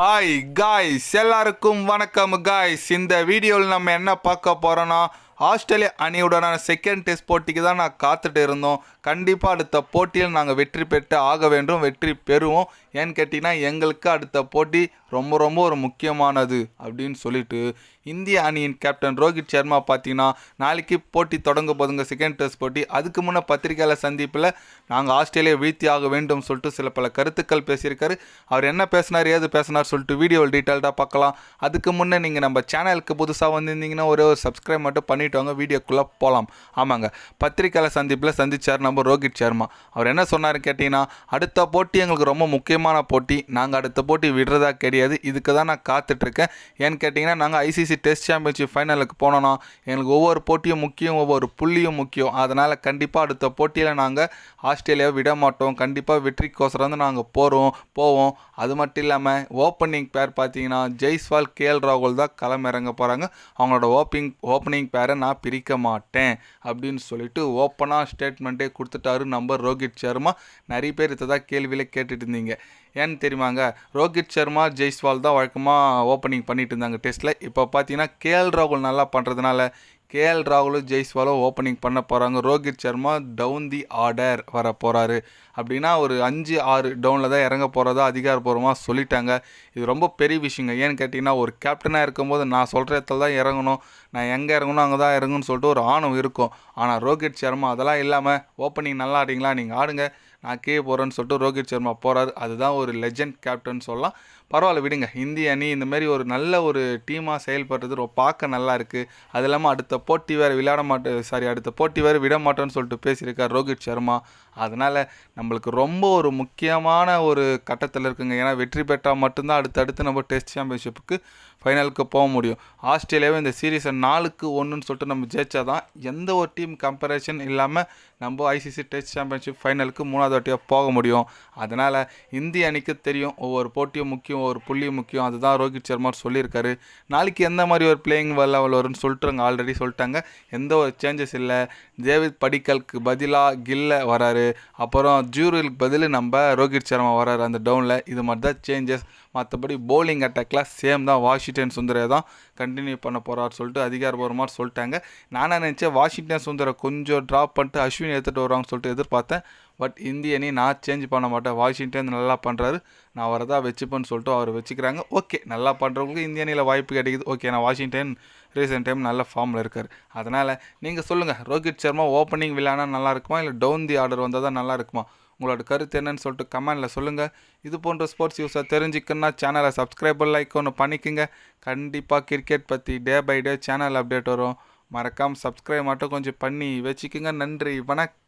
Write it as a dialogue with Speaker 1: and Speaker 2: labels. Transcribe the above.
Speaker 1: Hi guys, எல்லாருக்கும் வணக்கம் guys. இந்த வீடியோவில் நம்ம என்ன பார்க்க போகிறோன்னா, ஆஸ்திரேலியா அணியுடனான செகண்ட் டெஸ்ட் போட்டிக்கு தான் நான் காத்துட்டு இருந்தோம். கண்டிப்பாக அடுத்த போட்டியில் நாங்கள் வெற்றி பெற்று ஆக வேண்டும், வெற்றி பெறுவோம். ஏன்னு கேட்டிங்கன்னா எங்களுக்கு அடுத்த போட்டி ரொம்ப ரொம்ப ஒரு முக்கியமானது அப்படின்னு சொல்லிட்டு இந்திய அணியின் கேப்டன் ரோஹித் சர்மா பார்த்தீங்கன்னா நாளைக்கு போட்டி தொடங்க போதுங்க, செகண்ட் டெஸ்ட் போட்டி. அதுக்கு முன்னே பத்திரிகையாளர் சந்திப்பில் நாங்கள் ஆஸ்திரேலியா வீழ்த்தி ஆக வேண்டும் சொல்லிட்டு சில பல கருத்துக்கள் பேசியிருக்காரு. அவர் என்ன பேசினார், ஏது பேசினார் சொல்லிட்டு வீடியோவில் டீட்டெயில்டாக பார்க்கலாம். அதுக்கு முன்னே நீங்கள் நம்ம சேனலுக்கு புதுசாக வந்திருந்தீங்கன்னா ஒரே ஒரு சப்ஸ்கிரைப் மட்டும் பண்ணிவிட்டு வாங்க, வீடியோக்குள்ளே போகலாம். ஆமாங்க, பத்திரிகையாளர் சந்திப்பில் சந்திச்சார் நம்ம ரோஹித் சர்மா. அவர் என்ன சொன்னார் கேட்டிங்கன்னா, அடுத்த போட்டி எங்களுக்கு ரொம்ப முக்கியமான போட்டி, நாங்கள் அடுத்த போட்டி விடுறதா கிடையாது, இதுக்கு தான் நான் காத்துட்ருக்கேன். ஏன்னு கேட்டிங்கன்னா நாங்கள் ஐசிசி டெஸ்ட் சாம்பியன்ஷிப் ஃபைனலுக்கு போனோன்னா எங்களுக்கு ஒவ்வொரு போட்டியும் முக்கியம், ஒவ்வொரு புள்ளியும் முக்கியம். அதனால் கண்டிப்பாக அடுத்த போட்டியில் நாங்கள் ஆஸ்திரேலியாவை விட மாட்டோம். கண்டிப்பாக வெற்றிக்கோசரம் தான் நாங்கள் போவோம். அது மட்டும் இல்லாமல் ஓப்பனிங் பேர் பார்த்தீங்கன்னா ஜெய்ஸ்வால், கேஎல் ராகுல் தான் களமிறங்க போகிறாங்க. அவங்களோட ஓப்பனிங் பேரை நான் பிரிக்க மாட்டேன் அப்படின்னு சொல்லிட்டு ஓப்பனாக ஸ்டேட்மெண்ட்டே கொடுத்துட்டாரு நம்ம ரோஹித் சர்மா. நிறைய பேர் இதை தான் கேள்வியிலே கேட்டுட்டு இருந்தீங்க. ஏன்னு தெரியுமாங்க, ரோஹித் சர்மா, ஜெய்ஸ்வால் தான் வழக்கமாக ஓப்பனிங் பண்ணிட்டு இருந்தாங்க டெஸ்ட்டில். இப்போ பார்த்தீங்கன்னா கேஎல் ராகுல் நல்லா பண்ணுறதுனால கேஎல் ராகுலும் ஜெய்ஸ்வாலும் ஓப்பனிங் பண்ண போகிறாங்க. Rohit Sharma down the order வர போகிறாரு. அப்படின்னா ஒரு 5-6 டவுனில் தான் இறங்க போகிறதா அதிகாரப்பூர்வமாக சொல்லிட்டாங்க. இது ரொம்ப பெரிய விஷயங்க. ஏன்னு கேட்டிங்கன்னா ஒரு கேப்டனாக இருக்கும்போது நான் சொல்கிற இடத்துல தான் இறங்கணும், நான் எங்கே இறங்கணும் அங்கே தான் இறங்கணும்னு சொல்லிட்டு ஒரு ஆணவம் இருக்கும். ஆனால் ரோஹித் சர்மா அதெல்லாம் இல்லாமல் ஓப்பனிங் நல்லா ஆடிங்களா, நீங்கள் ஆடுங்க, நான் கீழே போகிறேன்னு சொல்லிட்டு ரோஹித் சர்மா போகிறாரு. அதுதான் ஒரு லெஜண்ட் கேப்டன் சொல்லலாம். பரவாயில்ல விடுங்க, இந்திய அணி இந்த மாதிரி ஒரு நல்ல ஒரு டீமாக செயல்படுறது ரொம்ப பார்க்க நல்லா இருக்குது. அது இல்லாமல் அடுத்த போட்டி வேறு விட மாட்டோன்னு சொல்லிட்டு பேசியிருக்கார் ரோஹித் சர்மா. அதனால் நம்மளுக்கு ரொம்ப ஒரு முக்கியமான ஒரு கட்டத்தில் இருக்குங்க. ஏன்னா வெற்றி பெற்றால் மட்டும்தான் அடுத்தடுத்து நம்ம டெஸ்ட் சாம்பியன்ஷிப்புக்கு ஃபைனலுக்கு போக முடியும். ஆஸ்திரேலியாவே இந்த சீரீஸை 4-1 சொல்லிட்டு நம்ம ஜெயிச்சா தான் எந்த ஒரு டீம் கம்பேரிஷன் இல்லாமல் நம்ம ஐசிசி டெஸ்ட் சாம்பியன்ஷிப் ஃபைனலுக்கு 3வது வாட்டியாக போக முடியும். அதனால் இந்திய அணிக்கு தெரியும் ஒவ்வொரு போட்டியும் முக்கியம், ஒவ்வொரு புள்ளியும் முக்கியம். அதுதான் ரோஹித் சர்மா சொல்லியிருக்காரு. நாளைக்கு எந்த மாதிரி ஒரு பிளேயிங் லெவல் வரும்னு சொல்லிட்டு ஆல்ரெடி சொல்லிட்டாங்க. எந்த ஒரு சேஞ்சஸ் இல்லை. டேவிட் படிக்கலுக்கு பதிலாக கில்ல வராரு, அப்புறம் ஜூரிலுக்கு பதில் நம்ம ரோஹித் சர்மா வராரு அந்த டவுனில். இது மாதிரி தான் சேஞ்சஸ். மற்றபடி பவுலிங் அட்டாக்லாம் சேம் தான். வாஷிங்டன் சுந்தரை தான் கண்டினியூ பண்ண போகிறார் சொல்லிட்டு அதிகாரப்பூர்வமாக சொல்லிட்டாங்க. நானாக நினச்சேன் வாஷிங்டன் சுந்தரை கொஞ்சம் ட்ராப் பண்ணிட்டு அஸ்வின் எடுத்துகிட்டு வருவாங்கன்னு சொல்லிட்டு எதிர்பார்த்தேன். பட் இந்திய அணி நான் சேஞ்ச் பண்ண மாட்டேன், வாஷிங்டன் நல்லா பண்ணுறாரு, நான் அவரை தான் வச்சுப்பேன்னு சொல்லிட்டு அவர் வச்சுக்கிறாங்க. ஓகே, நல்லா பண்ணுறவங்களுக்கு இந்திய அணியில் வாய்ப்பு கிடைக்குது. ஓகே, நான் வாஷிங்டன் ரீசெண்ட் டைம் நல்ல ஃபார்மில் இருக்கார். அதனால் நீங்கள் சொல்லுங்கள், ரோஹித் சர்மா ஓப்பனிங் விளையாடினா நல்லா இருக்குமா, இல்லை டவுன் தி ஆர்டர் வந்தால் தான் நல்லா இருக்குமா? உங்களோட கருத்து என்னன்னு சொல்லிட்டு கமெண்டில் சொல்லுங்கள். இது போன்ற ஸ்போர்ட்ஸ் நியூஸை தெரிஞ்சுக்கணுன்னா சேனலை சப்ஸ்கிரைப் லைக் ஒன்று பண்ணிக்கோங்க. கண்டிப்பாக கிரிக்கெட் பற்றி day by day channel update வரும். மறக்காமல் சப்ஸ்கிரைப் மட்டும் கொஞ்சம் பண்ணி வச்சுக்கோங்க. நன்றி, வணக்கம்.